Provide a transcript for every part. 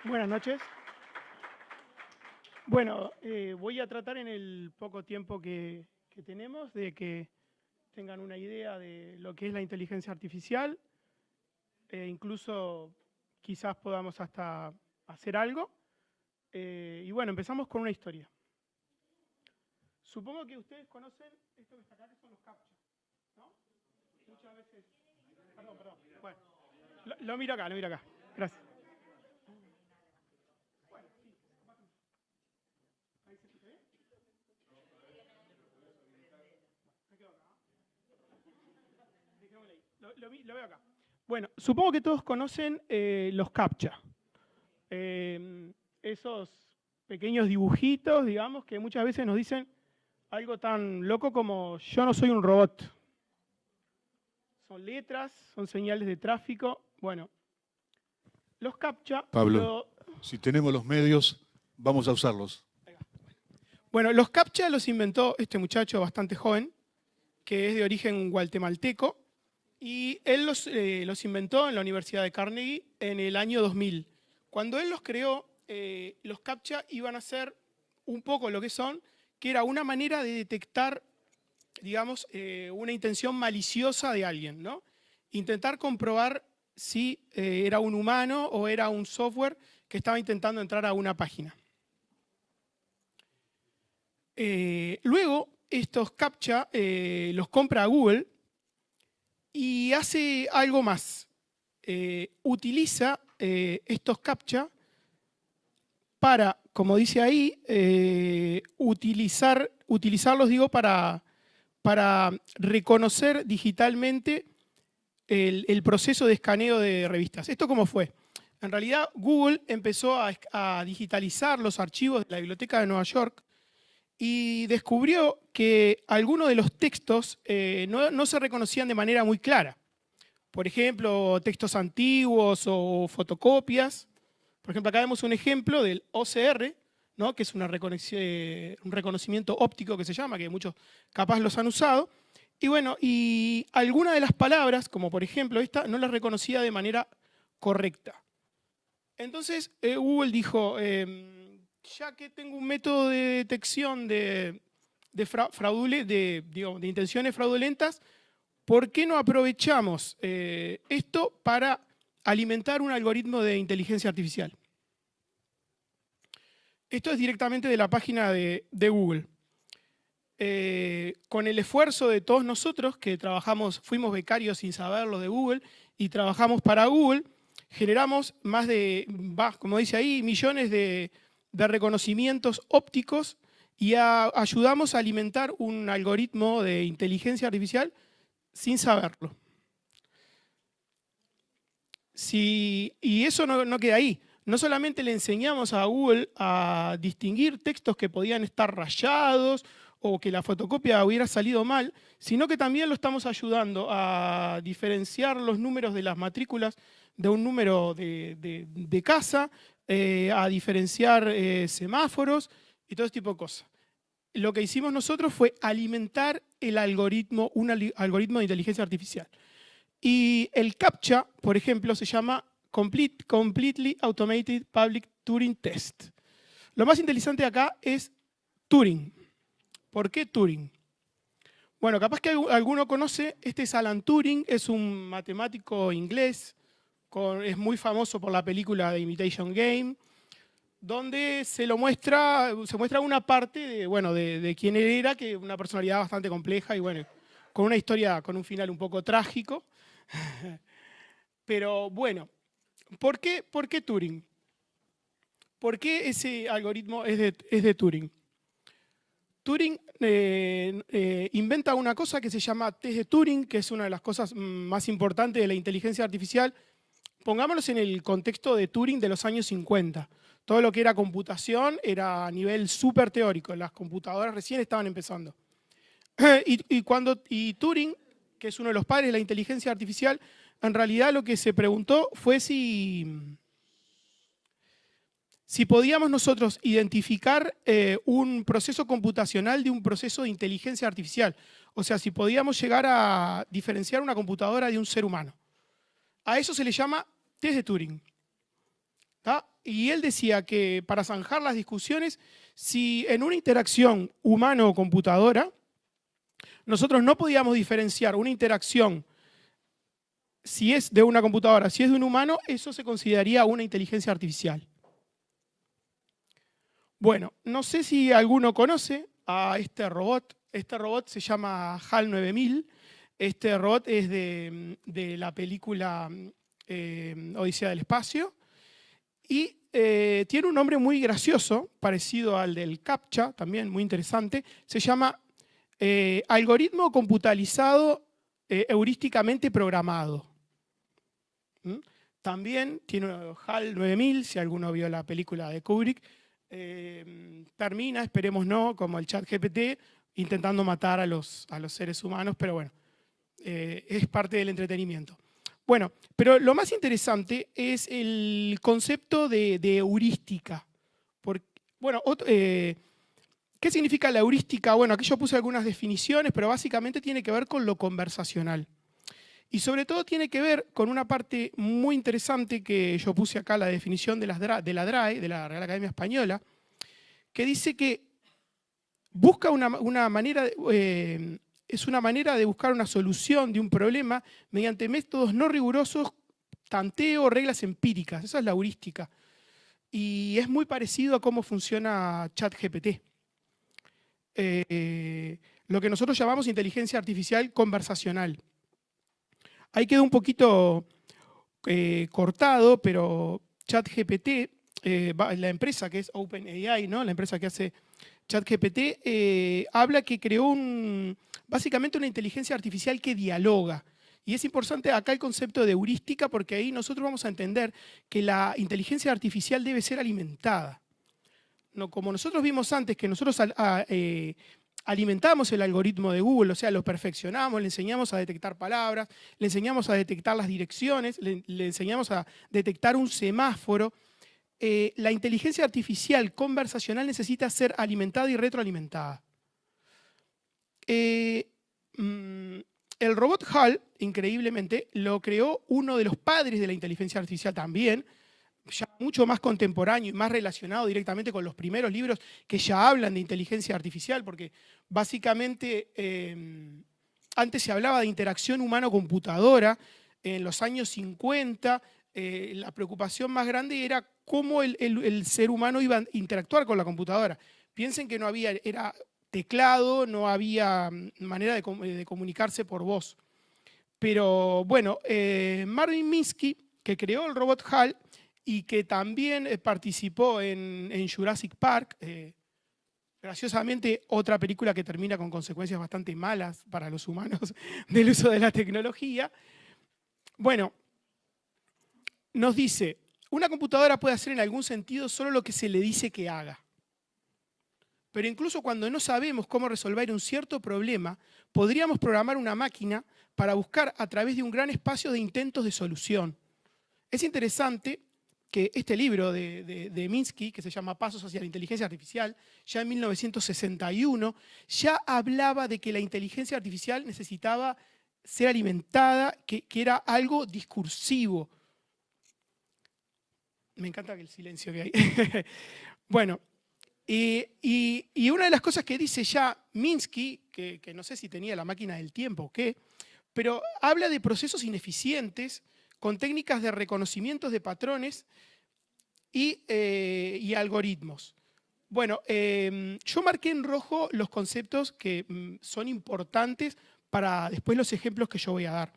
Buenas noches. Bueno, voy a tratar en el poco tiempo que tenemos de que tengan una idea de lo que es la inteligencia artificial. Incluso quizás podamos hasta hacer algo. Y bueno, empezamos con una historia. Supongo que ustedes conocen esto que está acá, que son los CAPTCHA, ¿no? Muchas veces... Perdón. Bueno, lo miro acá. Gracias. Ahí se escucha bien. Lo veo acá. Bueno, supongo que todos conocen los CAPTCHA. Esos pequeños dibujitos, digamos, que muchas veces nos dicen algo tan loco como yo no soy un robot. Son letras, son señales de tráfico. Bueno, los CAPTCHA... Pablo, si tenemos los medios, vamos a usarlos. Bueno, los CAPTCHA los inventó este muchacho bastante joven, que es de origen guatemalteco, y él los inventó en la Universidad de Carnegie en el año 2000. Cuando él los creó, los CAPTCHA iban a ser un poco lo que son, que era una manera de detectar, digamos, una intención maliciosa de alguien, ¿no? Intentar comprobar si era un humano o era un software que estaba intentando entrar a una página. Luego, estos CAPTCHA los compra Google y hace algo más. Utiliza estos CAPTCHA para, como dice ahí, utilizarlos, digo, para reconocer digitalmente el proceso de escaneo de revistas. ¿Esto cómo fue? En realidad, Google empezó a digitalizar los archivos de la Biblioteca de Nueva York y descubrió que algunos de los textos no se reconocían de manera muy clara. Por ejemplo, textos antiguos o fotocopias. Por ejemplo, acá vemos un ejemplo del OCR, ¿no? Que es un reconocimiento óptico que se llama, que muchos capaz los han usado. Y bueno, y algunas de las palabras, como por ejemplo esta, no las reconocía de manera correcta. Entonces Google dijo, ya que tengo un método de detección de intenciones fraudulentas, ¿por qué no aprovechamos esto para alimentar un algoritmo de inteligencia artificial? Esto es directamente de la página de Google. Con el esfuerzo de todos nosotros que fuimos becarios sin saberlo de Google y trabajamos para Google, generamos más de, como dice ahí, millones de reconocimientos ópticos y ayudamos a alimentar un algoritmo de inteligencia artificial sin saberlo. Y eso no queda ahí. No solamente le enseñamos a Google a distinguir textos que podían estar rayados o que la fotocopia hubiera salido mal, sino que también lo estamos ayudando a diferenciar los números de las matrículas de un número de casa, a diferenciar semáforos y todo ese tipo de cosas. Lo que hicimos nosotros fue alimentar un algoritmo de inteligencia artificial. Y el CAPTCHA, por ejemplo, se llama Completely Automated Public Turing Test. Lo más interesante acá es Turing. ¿Por qué Turing? Bueno, capaz que alguno conoce, este es Alan Turing, es un matemático inglés, es muy famoso por la película The Imitation Game, donde se muestra una parte de quién él era, que una personalidad bastante compleja y bueno, con una historia, con un final un poco trágico. Pero bueno, ¿por qué Turing? ¿Por qué ese algoritmo es de Turing? Turing inventa una cosa que se llama test de Turing, que es una de las cosas más importantes de la inteligencia artificial. Pongámonos en el contexto de Turing de los años 50. Todo lo que era computación era a nivel súper teórico. Las computadoras recién estaban empezando. Y Turing, que es uno de los padres de la inteligencia artificial, en realidad lo que se preguntó fue si podíamos nosotros identificar un proceso computacional de un proceso de inteligencia artificial. O sea, si podíamos llegar a diferenciar una computadora de un ser humano. A eso se le llama test de Turing. y él decía que para zanjar las discusiones, si en una interacción humano-computadora, nosotros no podíamos diferenciar una interacción, si es de una computadora, si es de un humano, eso se consideraría una inteligencia artificial. Bueno, no sé si alguno conoce a este robot. Este robot se llama HAL 9000. Este robot es de la película Odisea del Espacio. Y tiene un nombre muy gracioso, parecido al del CAPTCHA, también muy interesante. Se llama algoritmo computarizado heurísticamente programado. ¿Mm? También tiene HAL 9000, si alguno vio la película de Kubrick. Termina, esperemos no, como el ChatGPT, intentando matar a los seres humanos, pero bueno, es parte del entretenimiento. Bueno, pero lo más interesante es el concepto de heurística. Bueno, ¿qué significa la heurística? Bueno, aquí yo puse algunas definiciones, pero básicamente tiene que ver con lo conversacional. Y sobre todo tiene que ver con una parte muy interesante que yo puse acá, la definición de la DRAE, de la Real Academia Española, que dice que busca una manera, es una manera de buscar una solución de un problema mediante métodos no rigurosos, tanteo, reglas empíricas. Esa es la heurística. Y es muy parecido a cómo funciona ChatGPT. Lo que nosotros llamamos inteligencia artificial conversacional. Ahí quedó un poquito cortado, pero ChatGPT, la empresa que es OpenAI, ¿no? La empresa que hace ChatGPT, habla que creó básicamente una inteligencia artificial que dialoga. Y es importante acá el concepto de heurística porque ahí nosotros vamos a entender que la inteligencia artificial debe ser alimentada. No, como nosotros vimos antes que nosotros alimentamos el algoritmo de Google, o sea, lo perfeccionamos, le enseñamos a detectar palabras, le enseñamos a detectar las direcciones, le enseñamos a detectar un semáforo. La inteligencia artificial conversacional necesita ser alimentada y retroalimentada. El robot HAL, increíblemente, lo creó uno de los padres de la inteligencia artificial también, ya mucho más contemporáneo y más relacionado directamente con los primeros libros que ya hablan de inteligencia artificial, porque básicamente antes se hablaba de interacción humano-computadora. En los años 50 la preocupación más grande era cómo el ser humano iba a interactuar con la computadora. Piensen que no había, era teclado, no había manera de comunicarse por voz. Pero bueno, Marvin Minsky, que creó el robot HAL, y que también participó en Jurassic Park, graciosamente otra película que termina con consecuencias bastante malas para los humanos del uso de la tecnología. Bueno, nos dice, una computadora puede hacer en algún sentido solo lo que se le dice que haga. Pero incluso cuando no sabemos cómo resolver un cierto problema, podríamos programar una máquina para buscar a través de un gran espacio de intentos de solución. Es interesante que este libro de Minsky, que se llama Pasos hacia la inteligencia artificial, ya en 1961, ya hablaba de que la inteligencia artificial necesitaba ser alimentada, que era algo discursivo. Me encanta el silencio que hay. Bueno, y una de las cosas que dice ya Minsky, que no sé si tenía la máquina del tiempo o qué, pero habla de procesos ineficientes con técnicas de reconocimiento de patrones y algoritmos. Bueno, yo marqué en rojo los conceptos que son importantes para después los ejemplos que yo voy a dar.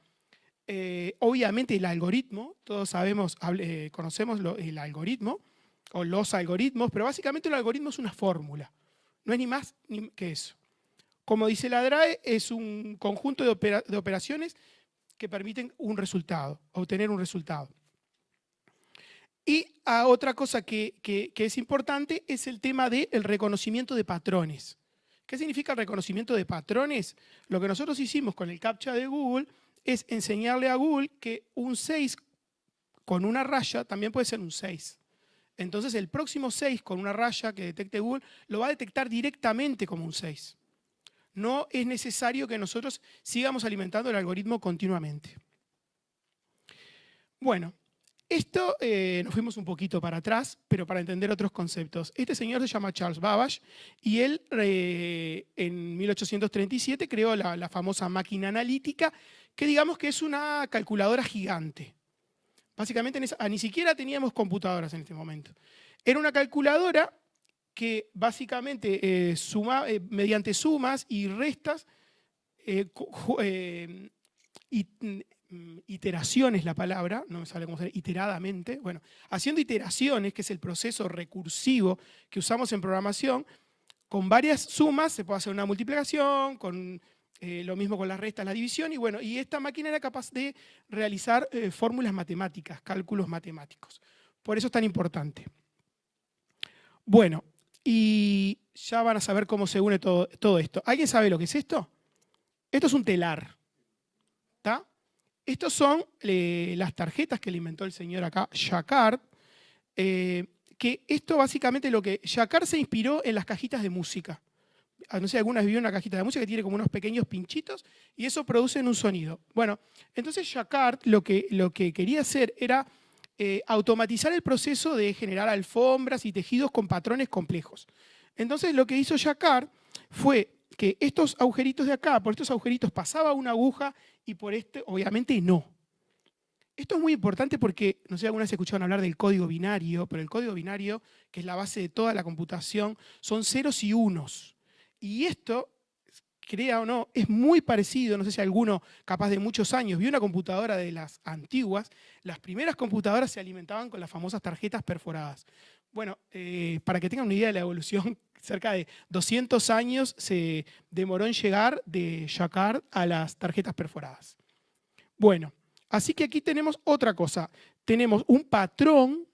Obviamente el algoritmo, todos sabemos, conocemos el algoritmo o los algoritmos, pero básicamente el algoritmo es una fórmula, no es ni más ni que eso. Como dice la DRAE, es un conjunto de operaciones que permiten un resultado, obtener un resultado. Y otra cosa que es importante es el tema del reconocimiento de patrones. ¿Qué significa el reconocimiento de patrones? Lo que nosotros hicimos con el CAPTCHA de Google es enseñarle a Google que un 6 con una raya también puede ser un 6. Entonces el próximo 6 con una raya que detecte Google lo va a detectar directamente como un 6. No es necesario que nosotros sigamos alimentando el algoritmo continuamente. Bueno, Esto, nos fuimos un poquito para atrás, pero para entender otros conceptos. Este señor se llama Charles Babbage y él en 1837 creó la famosa máquina analítica, que digamos que es una calculadora gigante. Básicamente ni siquiera teníamos computadoras en este momento. Era una calculadora que básicamente mediante sumas y restas, iteraciones la palabra, no me sale cómo se dice, iteradamente, bueno, haciendo iteraciones, que es el proceso recursivo que usamos en programación, con varias sumas se puede hacer una multiplicación, con lo mismo con las restas, la división, y bueno, y esta máquina era capaz de realizar fórmulas matemáticas, cálculos matemáticos. Por eso es tan importante. Bueno, y ya van a saber cómo se une todo esto. ¿Alguien sabe lo que es esto? Esto es un telar. ¿Está? Estos son las tarjetas que le inventó el señor acá, Jacquard, que esto básicamente Jacquard se inspiró en las cajitas de música. No sé si alguna vez vio una cajita de música que tiene como unos pequeños pinchitos y eso produce un sonido. Bueno, entonces Jacquard lo que quería hacer era automatizar el proceso de generar alfombras y tejidos con patrones complejos. Entonces lo que hizo Jacquard fue que estos agujeritos de acá, por estos agujeritos pasaba una aguja y por este obviamente no. Esto es muy importante porque, no sé si alguna vez escucharon hablar del código binario, pero el código binario, que es la base de toda la computación, son ceros y unos. Y esto, crea o no, es muy parecido, no sé si alguno capaz de muchos años vio una computadora de las antiguas, las primeras computadoras se alimentaban con las famosas tarjetas perforadas. Bueno, para que tengan una idea de la evolución, cerca de 200 años se demoró en llegar de Jacquard a las tarjetas perforadas. Bueno, así que aquí tenemos otra cosa. Tenemos un patrón,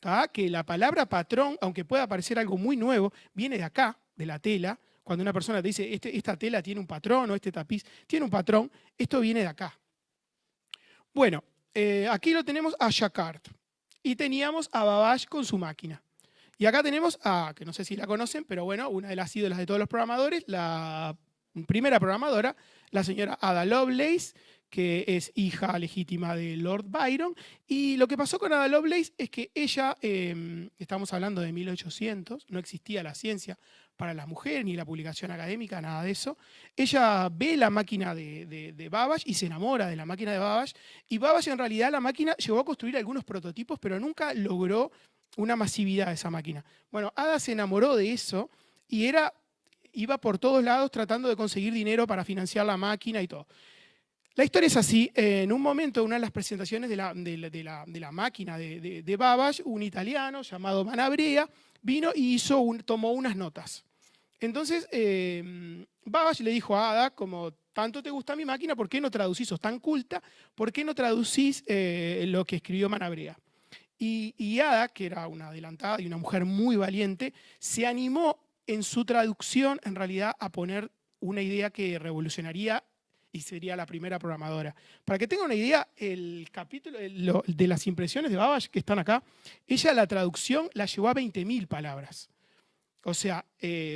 ¿tá? Que la palabra patrón, aunque pueda parecer algo muy nuevo, viene de acá, de la tela. Cuando una persona te dice, esta tela tiene un patrón o este tapiz tiene un patrón, esto viene de acá. Bueno, aquí lo tenemos a Jacquard. Y teníamos a Babbage con su máquina. Y acá tenemos a, que no sé si la conocen, pero bueno, una de las ídolas de todos los programadores, la primera programadora, la señora Ada Lovelace, que es hija legítima de Lord Byron. Y lo que pasó con Ada Lovelace es que ella, estamos hablando de 1800, no existía la ciencia para las mujeres, ni la publicación académica, nada de eso. Ella ve la máquina de Babbage y se enamora de la máquina de Babbage. Y Babbage, en realidad, la máquina llegó a construir algunos prototipos, pero nunca logró una masividad de esa máquina. Bueno, Ada se enamoró de eso y iba por todos lados tratando de conseguir dinero para financiar la máquina y todo. La historia es así. En un momento, en una de las presentaciones de la máquina de Babbage, un italiano llamado Manabrea vino y tomó unas notas. Entonces, Babbage le dijo a Ada, como tanto te gusta mi máquina, ¿por qué no traducís? Sos tan culta, ¿por qué no traducís lo que escribió Manabrea? Y Ada, que era una adelantada y una mujer muy valiente, se animó en su traducción, en realidad, a poner una idea que revolucionaría y sería la primera programadora. Para que tengan una idea, el capítulo de las impresiones de Babbage que están acá, ella la traducción la llevó a 20.000 palabras. O sea,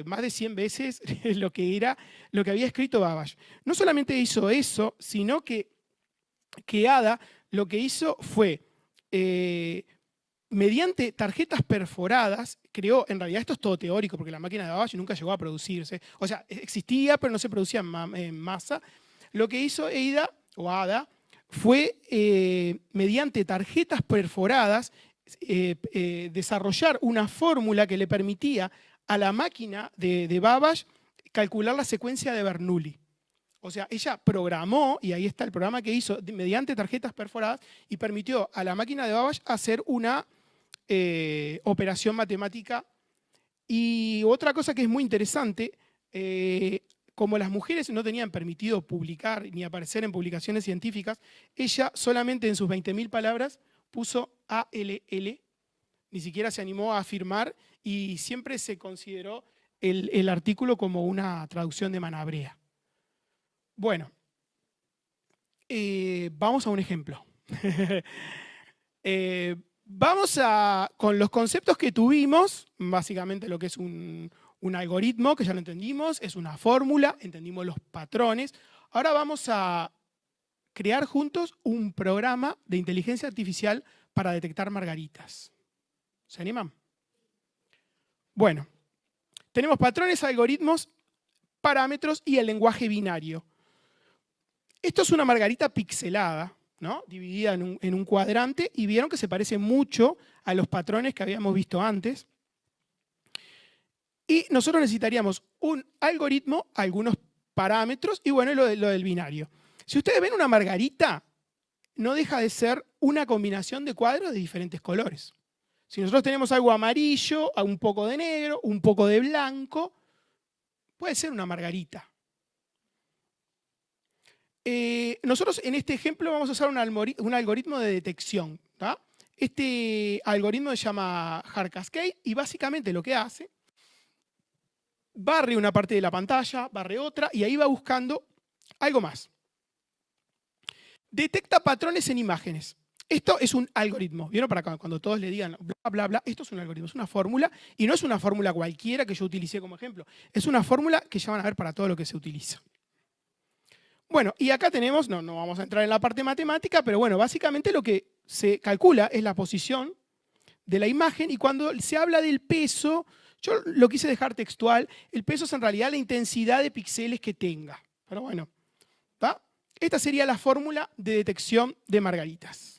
más de 100 veces lo que había escrito Babbage. No solamente hizo eso, sino que Ada lo que hizo fue, mediante tarjetas perforadas, creó, en realidad esto es todo teórico, porque la máquina de Babbage nunca llegó a producirse. O sea, existía, pero no se producía en masa. Lo que hizo Ada fue, mediante tarjetas perforadas, desarrollar una fórmula que le permitía a la máquina de Babbage calcular la secuencia de Bernoulli. O sea, ella programó, y ahí está el programa que hizo, mediante tarjetas perforadas, y permitió a la máquina de Babbage hacer una operación matemática. Y otra cosa que es muy interesante, como las mujeres no tenían permitido publicar ni aparecer en publicaciones científicas, ella solamente en sus 20.000 palabras puso ALL, ni siquiera se animó a afirmar y siempre se consideró el artículo como una traducción de Manabrea. Bueno, vamos a un ejemplo. Vamos con los conceptos que tuvimos, básicamente lo que es un algoritmo, que ya lo entendimos, es una fórmula, entendimos los patrones. Ahora vamos a crear juntos un programa de inteligencia artificial para detectar margaritas. ¿Se animan? Bueno, tenemos patrones, algoritmos, parámetros y el lenguaje binario. Esto es una margarita pixelada, ¿no? Dividida en un cuadrante, y vieron que se parece mucho a los patrones que habíamos visto antes. Y nosotros necesitaríamos un algoritmo, algunos parámetros y bueno, lo del binario. Si ustedes ven una margarita, no deja de ser una combinación de cuadros de diferentes colores. Si nosotros tenemos algo amarillo, un poco de negro, un poco de blanco, puede ser una margarita. Nosotros en este ejemplo vamos a usar un algoritmo de detección, ¿tá? Este algoritmo se llama Hard Cascade y básicamente lo que hace, barre una parte de la pantalla, barre otra y ahí va buscando algo más. Detecta patrones en imágenes. Esto es un algoritmo. ¿Vieron? Para cuando todos le digan bla, bla, bla, esto es un algoritmo, es una fórmula y no es una fórmula cualquiera que yo utilicé como ejemplo. Es una fórmula que ya van a ver para todo lo que se utiliza. Bueno, y acá tenemos, no vamos a entrar en la parte matemática, pero bueno, básicamente lo que se calcula es la posición de la imagen y cuando se habla del peso, yo lo quise dejar textual, el peso es en realidad la intensidad de píxeles que tenga. Pero bueno, ¿tá? Esta sería la fórmula de detección de margaritas.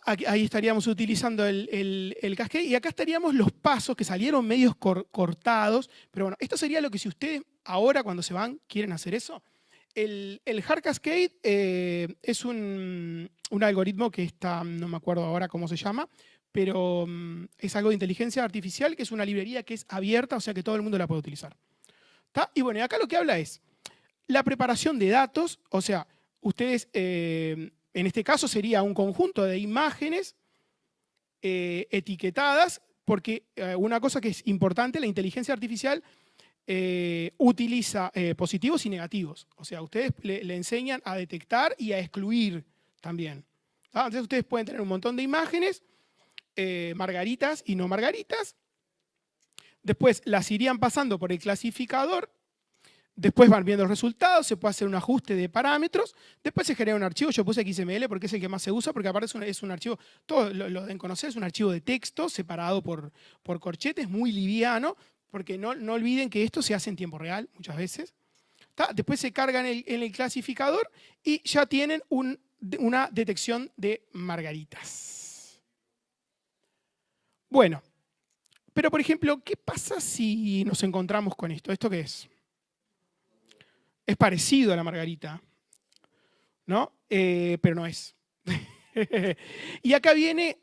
Ahí estaríamos utilizando el cascade y acá estaríamos los pasos que salieron medios cortados, pero bueno, esto sería lo que si ustedes ahora cuando se van quieren hacer eso. El Hard Cascade es un algoritmo que está, no me acuerdo ahora cómo se llama, pero es algo de inteligencia artificial que es una librería que es abierta, o sea que todo el mundo la puede utilizar. ¿Tá? Y bueno, y acá lo que habla es la preparación de datos, o sea, ustedes... en este caso sería un conjunto de imágenes etiquetadas, porque una cosa que es importante, la inteligencia artificial utiliza positivos y negativos. O sea, ustedes le enseñan a detectar y a excluir también. ¿Ah? Entonces ustedes pueden tener un montón de imágenes, margaritas y no margaritas. Después las irían pasando por el clasificador. Después van viendo los resultados, se puede hacer un ajuste de parámetros, después se genera un archivo, yo puse XML porque es el que más se usa, porque aparte es un archivo, todos lo deben conocer, es un archivo de texto separado por corchetes, muy liviano, porque no olviden que esto se hace en tiempo real muchas veces. ¿Tá? Después se cargan en el clasificador y ya tienen una detección de margaritas. Bueno, pero por ejemplo, ¿qué pasa si nos encontramos con esto? ¿Esto qué es? Es parecido a la margarita, ¿no? Pero no es. Y acá viene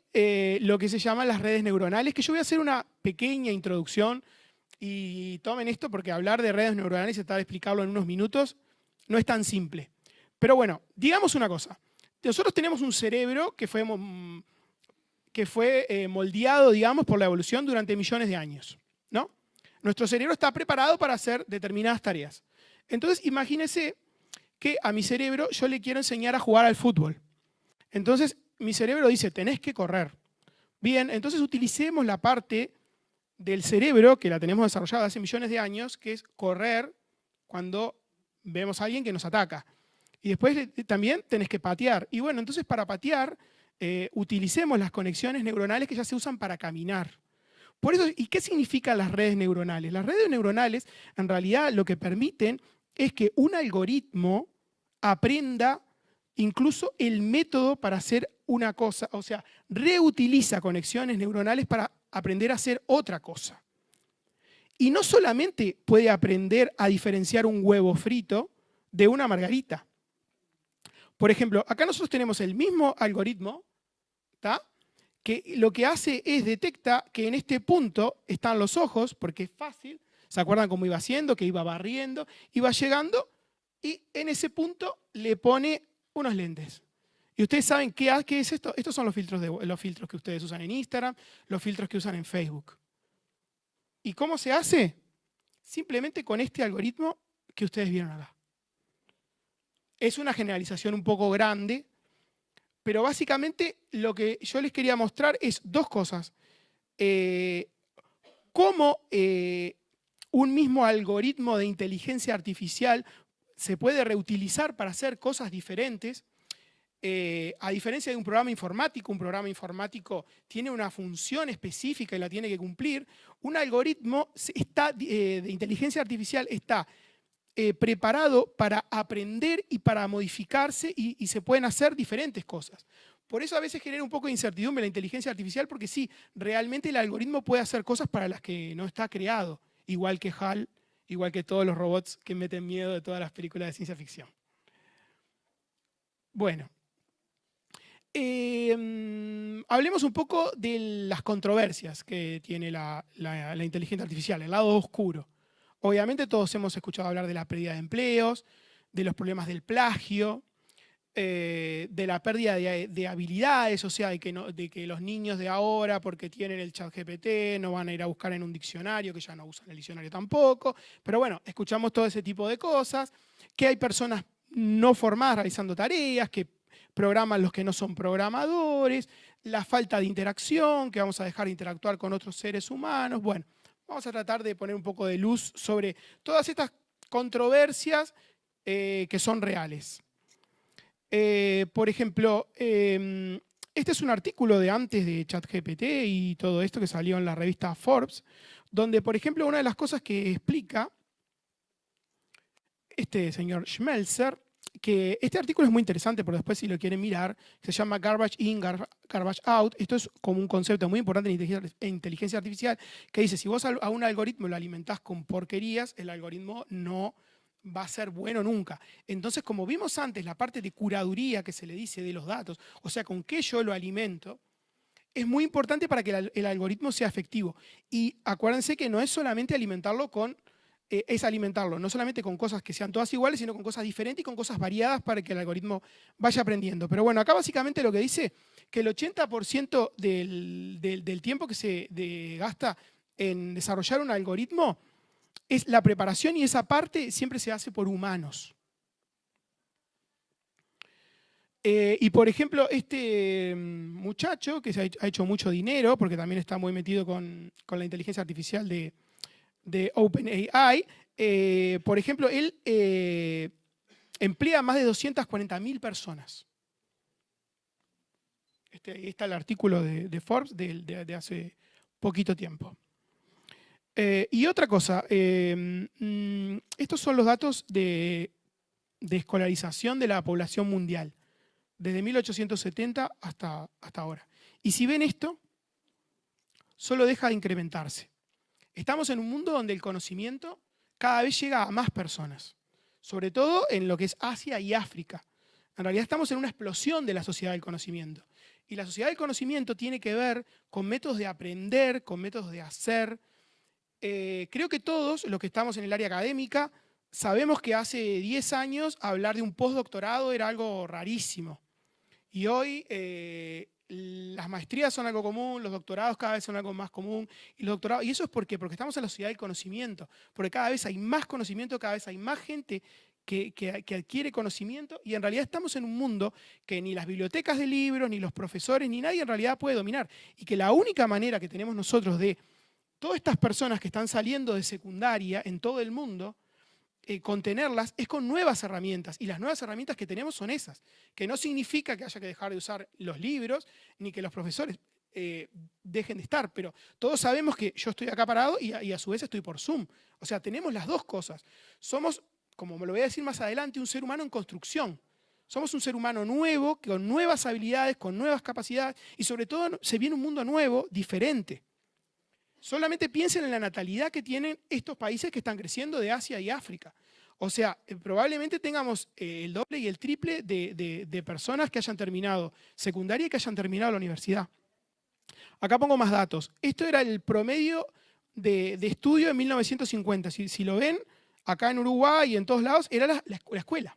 lo que se llaman las redes neuronales, que yo voy a hacer una pequeña introducción y tomen esto porque hablar de redes neuronales y tratar de explicarlo en unos minutos no es tan simple. Pero bueno, digamos una cosa. Nosotros tenemos un cerebro que fue moldeado, digamos, por la evolución durante millones de años, ¿no? Nuestro cerebro está preparado para hacer determinadas tareas. Entonces, imagínense que a mi cerebro yo le quiero enseñar a jugar al fútbol. Entonces, mi cerebro dice, tenés que correr. Bien, entonces utilicemos la parte del cerebro que la tenemos desarrollada hace millones de años, que es correr cuando vemos a alguien que nos ataca. Y después también tenés que patear. Y bueno, entonces para patear, utilicemos las conexiones neuronales que ya se usan para caminar. Por eso, ¿y qué significan las redes neuronales? Las redes neuronales, en realidad, lo que permiten es que un algoritmo aprenda incluso el método para hacer una cosa, o sea, reutiliza conexiones neuronales para aprender a hacer otra cosa. Y no solamente puede aprender a diferenciar un huevo frito de una margarita. Por ejemplo, acá nosotros tenemos el mismo algoritmo, ¿tá? Que lo que hace es detecta que en este punto están los ojos, porque es fácil. ¿Se acuerdan cómo iba haciendo? Que iba barriendo, iba llegando y en ese punto le pone unos lentes. Y ustedes saben qué es esto. Estos son los filtros que ustedes usan en Instagram, los filtros que usan en Facebook. ¿Y cómo se hace? Simplemente con este algoritmo que ustedes vieron acá. Es una generalización un poco grande, pero básicamente lo que yo les quería mostrar es dos cosas. Cómo un mismo algoritmo de inteligencia artificial se puede reutilizar para hacer cosas diferentes. A diferencia de un programa informático tiene una función específica y la tiene que cumplir. Un algoritmo de inteligencia artificial está preparado para aprender y para modificarse y se pueden hacer diferentes cosas. Por eso a veces genera un poco de incertidumbre la inteligencia artificial, porque sí, realmente el algoritmo puede hacer cosas para las que no está creado, igual que HAL, igual que todos los robots que meten miedo de todas las películas de ciencia ficción. Bueno, hablemos un poco de las controversias que tiene la inteligencia artificial, el lado oscuro. Obviamente todos hemos escuchado hablar de la pérdida de empleos, de los problemas del plagio, de la pérdida de habilidades, o sea, de que los niños de ahora, porque tienen el ChatGPT, no van a ir a buscar en un diccionario, que ya no usan el diccionario tampoco. Pero bueno, escuchamos todo ese tipo de cosas, que hay personas no formadas realizando tareas, que programan los que no son programadores, la falta de interacción, que vamos a dejar de interactuar con otros seres humanos. Bueno, vamos a tratar de poner un poco de luz sobre todas estas controversias que son reales. Por ejemplo, este es un artículo de antes de ChatGPT y todo esto que salió en la revista Forbes, donde, por ejemplo, una de las cosas que explica este señor Schmelzer, que este artículo es muy interesante, pero después si lo quieren mirar, se llama Garbage In, Garbage Out. Esto es como un concepto muy importante en inteligencia artificial, que dice, si vos a un algoritmo lo alimentás con porquerías, el algoritmo no va a ser bueno nunca. Entonces, como vimos antes, la parte de curaduría que se le dice de los datos, o sea, con qué yo lo alimento, es muy importante para que el algoritmo sea efectivo. Y acuérdense que no es solamente alimentarlo no solamente con cosas que sean todas iguales, sino con cosas diferentes y con cosas variadas para que el algoritmo vaya aprendiendo. Pero bueno, acá básicamente lo que dice que el 80% del tiempo que se gasta en desarrollar un algoritmo es la preparación, y esa parte siempre se hace por humanos. Y por ejemplo, este muchacho que ha hecho mucho dinero, porque también está muy metido con la inteligencia artificial de OpenAI, por ejemplo, él emplea más de 240.000 personas. Ahí está el artículo de Forbes de hace poquito tiempo. Y otra cosa, estos son los datos de escolarización de la población mundial, desde 1870 hasta ahora. Y si ven esto, solo deja de incrementarse. Estamos en un mundo donde el conocimiento cada vez llega a más personas, sobre todo en lo que es Asia y África. En realidad estamos en una explosión de la sociedad del conocimiento. Y la sociedad del conocimiento tiene que ver con métodos de aprender, con métodos de hacer. Creo que todos los que estamos en el área académica sabemos que hace 10 años hablar de un postdoctorado era algo rarísimo. Y hoy las maestrías son algo común, los doctorados cada vez son algo más común. Y eso es porque estamos en la sociedad del conocimiento, porque cada vez hay más conocimiento, cada vez hay más gente que adquiere conocimiento, y en realidad estamos en un mundo que ni las bibliotecas de libros, ni los profesores, ni nadie en realidad puede dominar. Y que la única manera que tenemos nosotros de todas estas personas que están saliendo de secundaria en todo el mundo, contenerlas es con nuevas herramientas. Y las nuevas herramientas que tenemos son esas, que no significa que haya que dejar de usar los libros, ni que los profesores dejen de estar, pero todos sabemos que yo estoy acá parado y a su vez estoy por Zoom. O sea, tenemos las dos cosas. Somos, como me lo voy a decir más adelante, un ser humano en construcción. Somos un ser humano nuevo, con nuevas habilidades, con nuevas capacidades, y sobre todo se viene un mundo nuevo, diferente. Solamente piensen en la natalidad que tienen estos países que están creciendo de Asia y África. O sea, probablemente tengamos el doble y el triple de personas que hayan terminado secundaria y que hayan terminado la universidad. Acá pongo más datos. Esto era el promedio de estudio en 1950. Si lo ven, acá en Uruguay y en todos lados, era la escuela.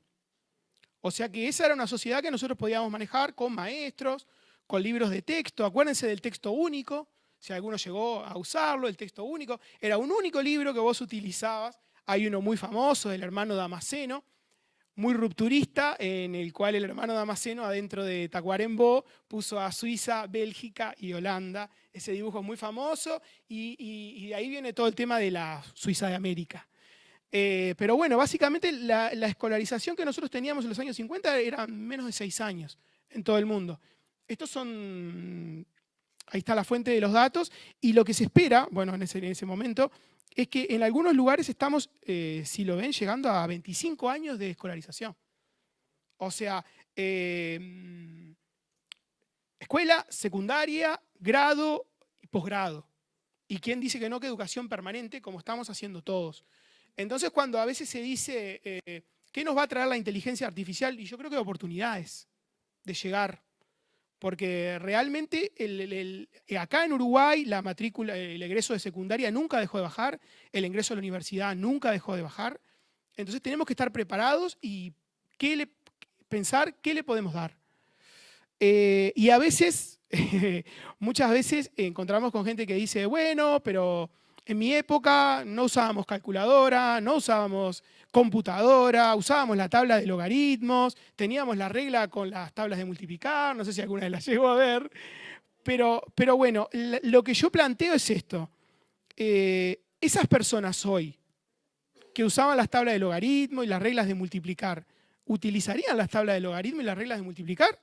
O sea que esa era una sociedad que nosotros podíamos manejar con maestros, con libros de texto. Acuérdense del texto único. Si alguno llegó a usarlo, el texto único, era un único libro que vos utilizabas. Hay uno muy famoso del hermano Damasceno, muy rupturista, en el cual el hermano Damasceno, adentro de Tacuarembó, puso a Suiza, Bélgica y Holanda. Ese dibujo es muy famoso y de ahí viene todo el tema de la Suiza de América. Pero bueno, básicamente la escolarización que nosotros teníamos en los años 50 era menos de 6 años. en todo el mundo. Estos son, ahí está la fuente de los datos, y lo que se espera, bueno, en ese momento, es que en algunos lugares estamos, si lo ven, llegando a 25 años de escolarización. O sea, escuela, secundaria, grado y posgrado. ¿Y quién dice que no, que educación permanente, como estamos haciendo todos? Entonces, cuando a veces se dice, ¿qué nos va a traer la inteligencia artificial? Y yo creo que oportunidades de llegar. Porque realmente acá en Uruguay la matrícula, el egreso de secundaria nunca dejó de bajar, el ingreso a la universidad nunca dejó de bajar. Entonces tenemos que estar preparados y pensar qué le podemos dar. Y a veces, muchas veces encontramos con gente que dice, bueno, pero en mi época no usábamos calculadora, no usábamos computadora, usábamos la tabla de logaritmos, teníamos la regla con las tablas de multiplicar, no sé si alguna de las llegó a ver, pero bueno, lo que yo planteo es esto. Esas personas hoy que usaban las tablas de logaritmo y las reglas de multiplicar, ¿utilizarían las tablas de logaritmo y las reglas de multiplicar?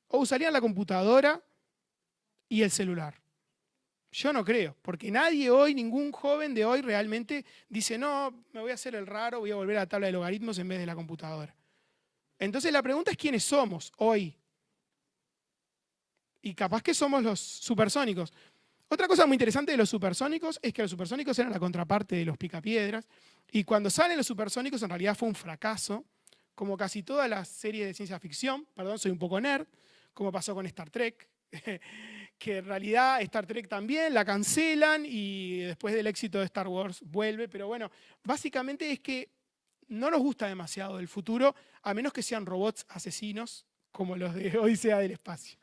¿O usarían la computadora y el celular? Yo no creo, porque nadie hoy, ningún joven de hoy realmente dice, no, me voy a hacer el raro, voy a volver a la tabla de logaritmos en vez de la computadora. Entonces la pregunta es quiénes somos hoy. Y capaz que somos los supersónicos. Otra cosa muy interesante de los supersónicos es que los supersónicos eran la contraparte de los picapiedras, y cuando salen los supersónicos en realidad fue un fracaso, como casi todas las series de ciencia ficción, perdón, soy un poco nerd, como pasó con Star Trek, que en realidad Star Trek también la cancelan y después del éxito de Star Wars vuelve, pero bueno, básicamente es que no nos gusta demasiado el futuro, a menos que sean robots asesinos, como los de Odisea del Espacio.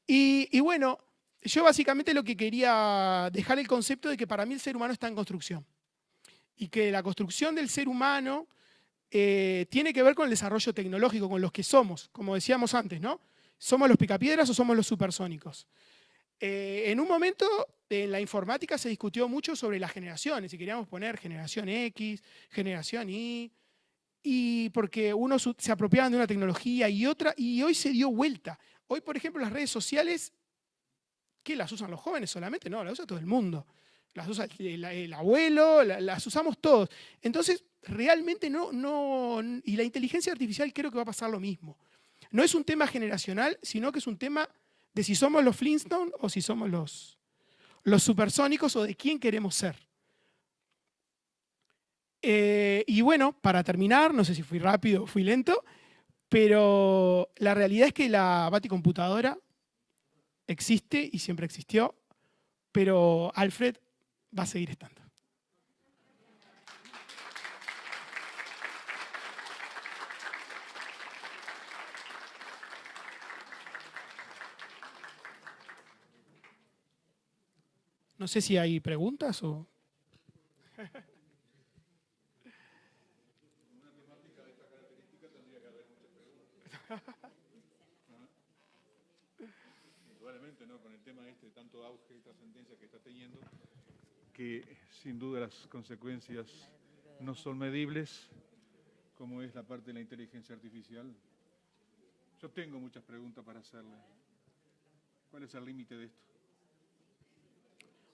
Y bueno, yo básicamente lo que quería dejar el concepto de que para mí el ser humano está en construcción, y que la construcción del ser humano tiene que ver con el desarrollo tecnológico, con los que somos, como decíamos antes, ¿no? ¿Somos los picapiedras o somos los supersónicos? En un momento en la informática se discutió mucho sobre las generaciones, si queríamos poner generación X, generación Y, y porque unos se apropiaban de una tecnología y otra, y hoy se dio vuelta. Hoy, por ejemplo, las redes sociales, ¿qué las usan los jóvenes solamente? No, las usa todo el mundo. Las usa el abuelo, las usamos todos. Entonces, realmente y la inteligencia artificial creo que va a pasar lo mismo. No es un tema generacional, sino que es un tema de si somos los Flintstones o si somos los supersónicos o de quién queremos ser. Y bueno, para terminar, no sé si fui rápido o fui lento, pero la realidad es que la baticomputadora existe y siempre existió, pero Alfred va a seguir estando. No sé si hay preguntas o... Indudablemente, ¿no? Con el tema este de tanto auge y trascendencia que está teniendo, que sin duda las consecuencias no son medibles, como es la parte de la inteligencia artificial. Yo tengo muchas preguntas para hacerle. ¿Cuál es el límite de esto?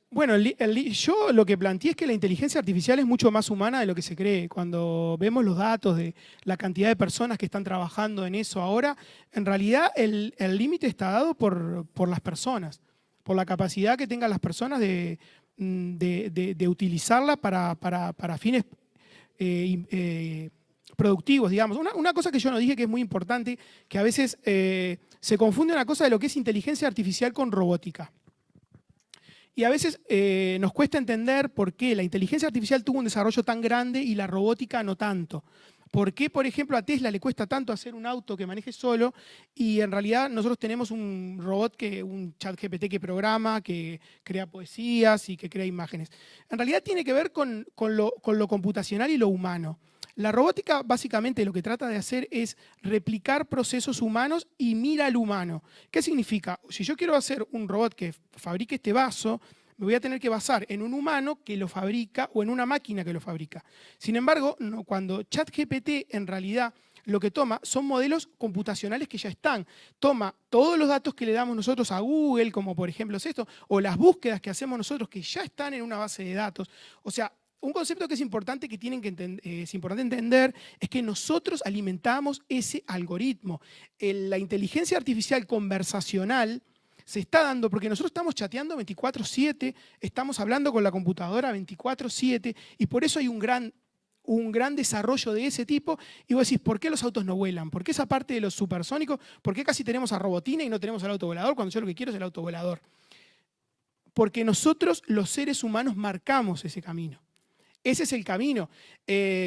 Bueno, yo lo que planteé es que la inteligencia artificial es mucho más humana de lo que se cree. Cuando vemos los datos de la cantidad de personas que están trabajando en eso ahora, en realidad el límite está dado por las personas, por la capacidad que tengan las personas de utilizarla para fines productivos, digamos. Una cosa que yo no dije que es muy importante, que a veces se confunde una cosa de lo que es inteligencia artificial con robótica. Y a veces nos cuesta entender por qué la inteligencia artificial tuvo un desarrollo tan grande y la robótica no tanto. ¿Por qué, por ejemplo, a Tesla le cuesta tanto hacer un auto que maneje solo y en realidad nosotros tenemos un robot, un chat GPT que programa, que crea poesías y que crea imágenes? En realidad tiene que ver con lo computacional y lo humano. La robótica básicamente lo que trata de hacer es replicar procesos humanos y mira al humano. ¿Qué significa? Si yo quiero hacer un robot que fabrique este vaso, me voy a tener que basar en un humano que lo fabrica o en una máquina que lo fabrica. Sin embargo, cuando ChatGPT en realidad lo que toma son modelos computacionales que ya están. Toma todos los datos que le damos nosotros a Google, como por ejemplo es esto, o las búsquedas que hacemos nosotros que ya están en una base de datos. O sea, un concepto que es importante es importante entender es que nosotros alimentamos ese algoritmo. La inteligencia artificial conversacional se está dando porque nosotros estamos chateando 24/7, estamos hablando con la computadora 24/7 y por eso hay un gran desarrollo de ese tipo. Y vos decís, ¿por qué los autos no vuelan? ¿Por qué esa parte de los supersónicos? ¿Por qué casi tenemos a Robotina y no tenemos al auto volador cuando yo lo que quiero es el auto volador? Porque nosotros, los seres humanos, marcamos ese camino. Ese es el camino.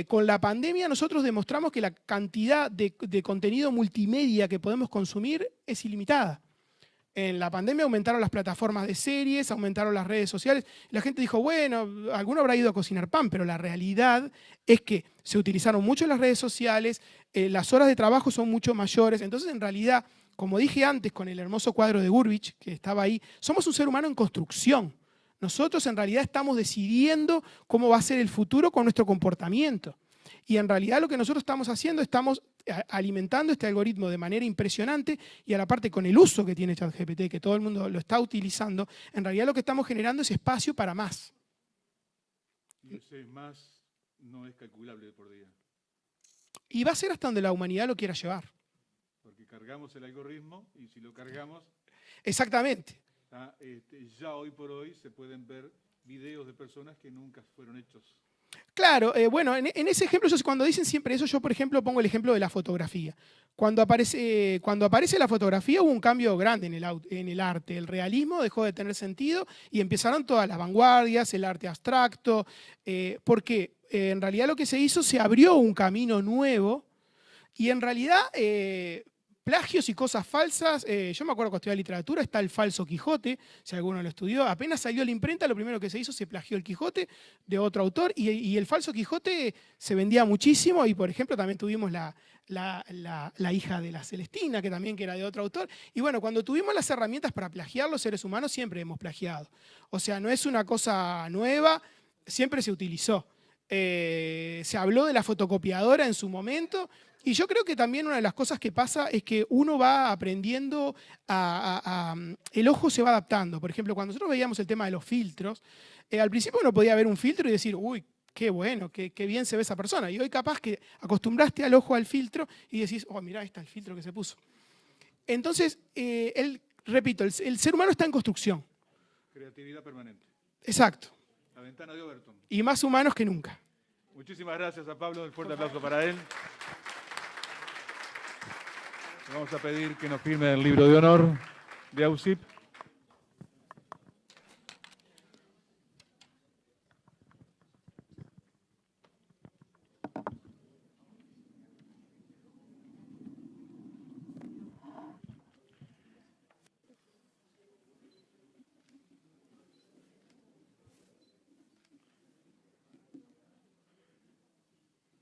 Con la pandemia nosotros demostramos que la cantidad de contenido multimedia que podemos consumir es ilimitada. En la pandemia aumentaron las plataformas de series, aumentaron las redes sociales. La gente dijo, bueno, alguno habrá ido a cocinar pan, pero la realidad es que se utilizaron mucho las redes sociales, las horas de trabajo son mucho mayores. Entonces, en realidad, como dije antes con el hermoso cuadro de Gurvich, que estaba ahí, somos un ser humano en construcción. Nosotros en realidad estamos decidiendo cómo va a ser el futuro con nuestro comportamiento. Y en realidad lo que nosotros estamos haciendo, estamos alimentando este algoritmo de manera impresionante y a la parte con el uso que tiene ChatGPT, que todo el mundo lo está utilizando, en realidad lo que estamos generando es espacio para más. Y ese más no es calculable por día. Y va a ser hasta donde la humanidad lo quiera llevar. Porque cargamos el algoritmo y si lo cargamos... Exactamente. Ya hoy por hoy se pueden ver videos de personas que nunca fueron hechos. Claro, bueno, en ese ejemplo, cuando dicen siempre eso, yo por ejemplo pongo el ejemplo de la fotografía. Cuando aparece la fotografía hubo un cambio grande en el arte. El realismo dejó de tener sentido y empezaron todas las vanguardias, el arte abstracto, porque en realidad lo que se hizo, se abrió un camino nuevo y en realidad... plagios y cosas falsas, yo me acuerdo cuando estudiaba literatura, está el falso Quijote, si alguno lo estudió, apenas salió la imprenta, lo primero que se hizo, se plagió el Quijote de otro autor, y el falso Quijote se vendía muchísimo, y por ejemplo también tuvimos la hija de la Celestina, que era de otro autor, y bueno, cuando tuvimos las herramientas para plagiar, los seres humanos siempre hemos plagiado. O sea, no es una cosa nueva, siempre se utilizó. Se habló de la fotocopiadora en su momento, y yo creo que también una de las cosas que pasa es que uno va aprendiendo, el ojo se va adaptando. Por ejemplo, cuando nosotros veíamos el tema de los filtros, al principio uno podía ver un filtro y decir, uy, qué bueno, qué bien se ve esa persona. Y hoy capaz que acostumbraste al ojo al filtro y decís, oh, mirá, ahí está el filtro que se puso. Entonces, repito, el ser humano está en construcción. Creatividad permanente. Exacto. La ventana de Overton. Y más humanos que nunca. Muchísimas gracias a Pablo, un fuerte aplauso para él. Le vamos a pedir que nos firme el libro de honor de AUSIP.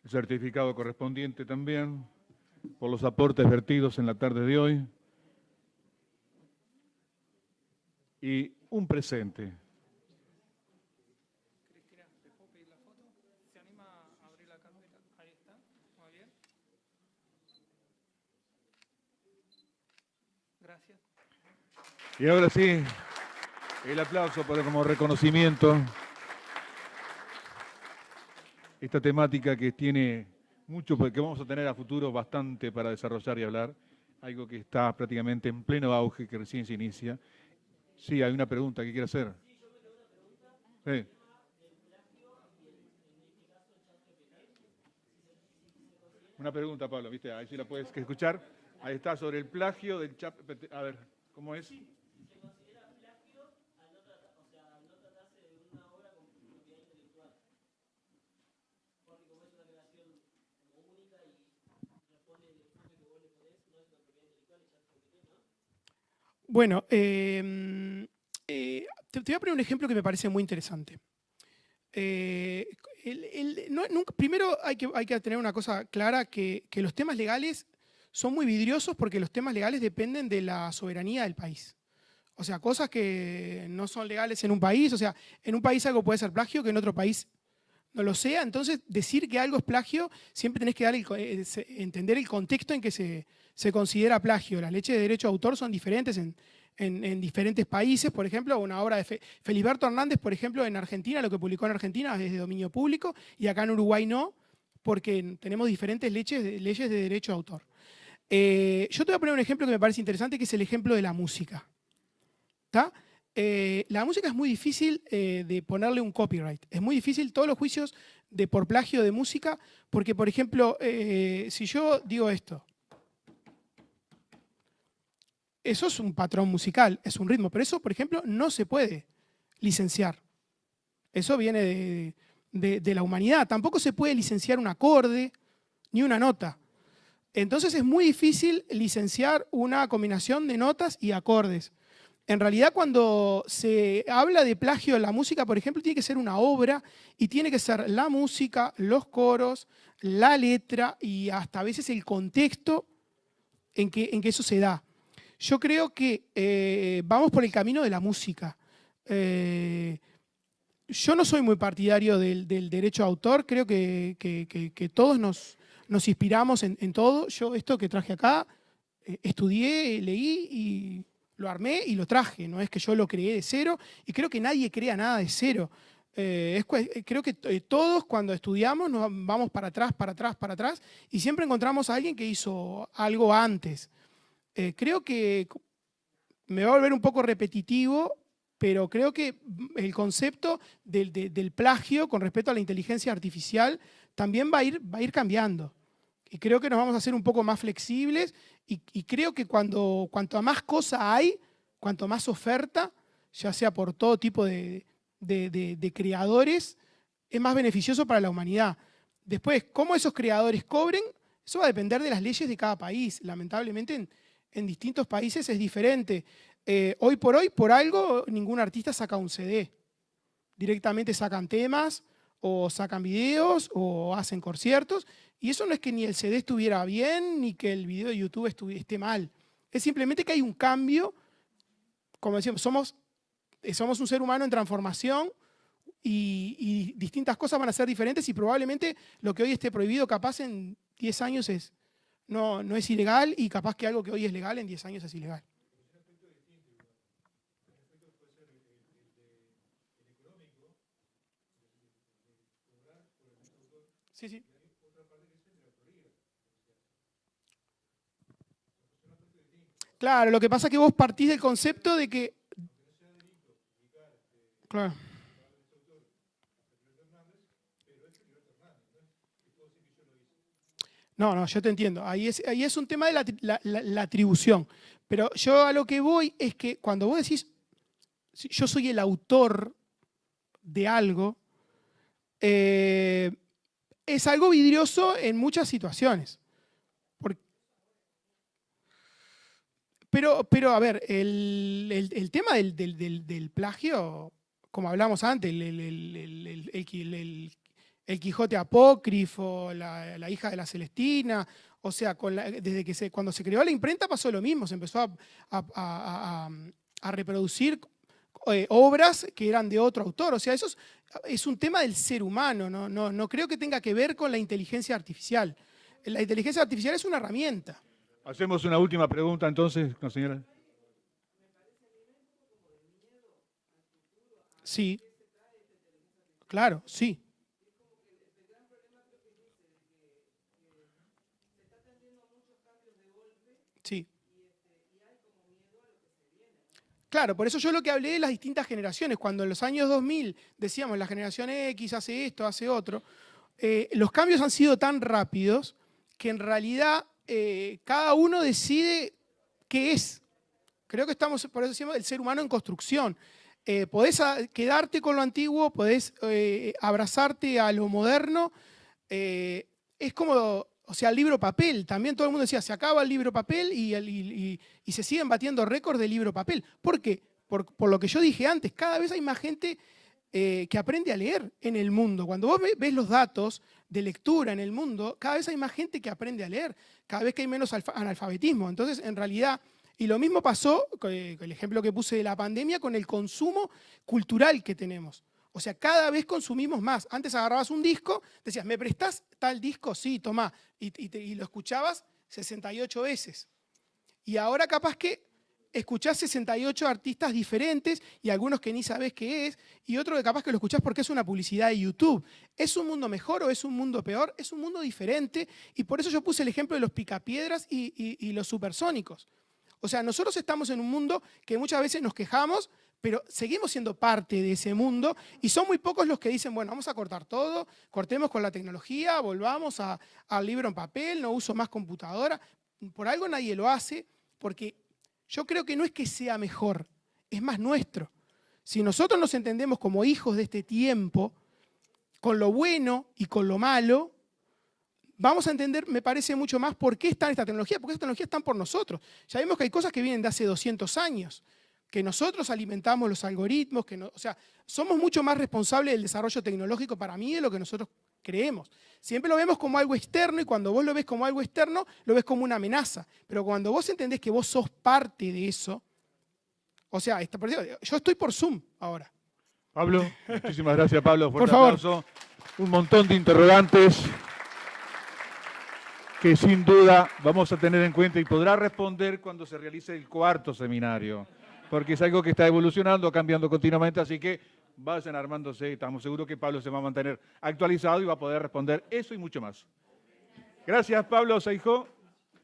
El certificado correspondiente también por los aportes vertidos en la tarde de hoy. Y un presente. Cristina, ¿te puedo pedir la foto? ¿Se anima a abrir la carpeta? Ahí está, muy bien. Gracias. Y ahora sí, el aplauso como reconocimiento. Esta temática que tiene mucho, porque vamos a tener a futuro bastante para desarrollar y hablar, algo que está prácticamente en pleno auge, que recién se inicia. Sí, hay una pregunta que quiere hacer. Sí, yo me tengo una pregunta. Sí. Una pregunta, Pablo, ¿viste? Ahí sí la puedes escuchar. Ahí está, sobre el plagio del chat. A ver, ¿cómo es? Sí. Bueno, te voy a poner un ejemplo que me parece muy interesante. Primero hay que tener una cosa clara, que los temas legales son muy vidriosos porque los temas legales dependen de la soberanía del país. O sea, cosas que no son legales en un país, o sea, en un país algo puede ser plagio que en otro país no lo sea. Entonces, decir que algo es plagio, siempre tenés que dar entender el contexto en que se considera plagio. Las leyes de derecho de autor son diferentes en diferentes países. Por ejemplo, una obra de Feliberto Hernández, por ejemplo, en Argentina, lo que publicó en Argentina es de dominio público, y acá en Uruguay no, porque tenemos diferentes leyes de derecho de autor. Yo te voy a poner un ejemplo que me parece interesante, que es el ejemplo de la música. ¿Está? La música es muy difícil de ponerle un copyright. Es muy difícil todos los juicios por plagio de música, porque, por ejemplo, si yo digo esto, eso es un patrón musical, es un ritmo, pero eso, por ejemplo, no se puede licenciar. Eso viene de la humanidad. Tampoco se puede licenciar un acorde ni una nota. Entonces es muy difícil licenciar una combinación de notas y acordes. En realidad, cuando se habla de plagio en la música, por ejemplo, tiene que ser una obra y tiene que ser la música, los coros, la letra y hasta a veces el contexto en que eso se da. Yo creo que vamos por el camino de la música. Yo no soy muy partidario del derecho de autor, creo que todos nos inspiramos en todo. Yo esto que traje acá, estudié, leí y lo armé y lo traje. No es que yo lo creé de cero y creo que nadie crea nada de cero. Creo que todos cuando estudiamos nos vamos para atrás, para atrás, para atrás y siempre encontramos a alguien que hizo algo antes. Creo que me va a volver un poco repetitivo, pero creo que el concepto del plagio con respecto a la inteligencia artificial también va a ir cambiando. Y creo que nos vamos a hacer un poco más flexibles y creo que cuanto más cosa hay, cuanto más oferta, ya sea por todo tipo de creadores, es más beneficioso para la humanidad. Después, cómo esos creadores cobren, eso va a depender de las leyes de cada país. Lamentablemente en distintos países es diferente. Hoy, por algo, ningún artista saca un CD. Directamente sacan temas, o sacan videos, o hacen conciertos. Y eso no es que ni el CD estuviera bien, ni que el video de YouTube esté mal. Es simplemente que hay un cambio. Como decíamos, somos un ser humano en transformación y distintas cosas van a ser diferentes y probablemente lo que hoy esté prohibido capaz en 10 años no es ilegal y capaz que algo que hoy es legal en 10 años es ilegal. Sí, sí. Claro, lo que pasa es que vos partís del concepto de que... Claro. No, yo te entiendo. Ahí es un tema de la atribución. Pero yo a lo que voy es que cuando vos decís, yo soy el autor de algo, es algo vidrioso en muchas situaciones. Pero a ver, el tema del plagio, como hablamos antes, el Quijote apócrifo, la hija de la Celestina, o sea, cuando se creó la imprenta pasó lo mismo, se empezó a reproducir obras que eran de otro autor. O sea, eso es un tema del ser humano, no creo que tenga que ver con la inteligencia artificial. La inteligencia artificial es una herramienta. Hacemos una última pregunta entonces, señora. Sí, claro, sí. Sí. Claro, por eso yo lo que hablé de las distintas generaciones, cuando en los años 2000 decíamos la generación X hace esto, hace otro, los cambios han sido tan rápidos que en realidad cada uno decide qué es. Creo que estamos, por eso decimos, el ser humano en construcción. Podés quedarte con lo antiguo, podés abrazarte a lo moderno. Es como, o sea, el libro papel. También todo el mundo decía, se acaba el libro papel y se siguen batiendo récords de libro papel. ¿Por qué? Por lo que yo dije antes, cada vez hay más gente que aprende a leer en el mundo. Cuando vos ves los datos de lectura en el mundo, cada vez hay más gente que aprende a leer, cada vez que hay menos analfabetismo. Entonces, en realidad, y lo mismo pasó, con el ejemplo que puse de la pandemia, con el consumo cultural que tenemos. O sea, cada vez consumimos más. Antes agarrabas un disco, decías, ¿me prestás tal disco? Sí, tomá. Y lo escuchabas 68 veces. Y ahora capaz que escuchás 68 artistas diferentes y algunos que ni sabés qué es, y otro que capaz que lo escuchás porque es una publicidad de YouTube. ¿Es un mundo mejor o es un mundo peor? Es un mundo diferente, y por eso yo puse el ejemplo de los picapiedras y los supersónicos. O sea, nosotros estamos en un mundo que muchas veces nos quejamos, pero seguimos siendo parte de ese mundo, y son muy pocos los que dicen, bueno, vamos a cortar todo, cortemos con la tecnología, volvamos al libro en papel, no uso más computadora. Por algo nadie lo hace, porque yo creo que no es que sea mejor, es más nuestro. Si nosotros nos entendemos como hijos de este tiempo, con lo bueno y con lo malo, vamos a entender, me parece, mucho más por qué está esta tecnología, porque estas tecnologías están por nosotros. Ya vemos que hay cosas que vienen de hace 200 años, que nosotros alimentamos los algoritmos, o sea, somos mucho más responsables del desarrollo tecnológico para mí de lo que nosotros creemos. Siempre lo vemos como algo externo, y cuando vos lo ves como algo externo, lo ves como una amenaza. Pero cuando vos entendés que vos sos parte de eso, o sea, yo estoy por Zoom ahora. Pablo, muchísimas gracias, Pablo. Por favor. Aplauso. Un montón de interrogantes que sin duda vamos a tener en cuenta y podrá responder cuando se realice el cuarto seminario, porque es algo que está evolucionando, cambiando continuamente, así que vayan armándose. Estamos seguros que Pablo se va a mantener actualizado y va a poder responder eso y mucho más. Gracias, Pablo Seijó.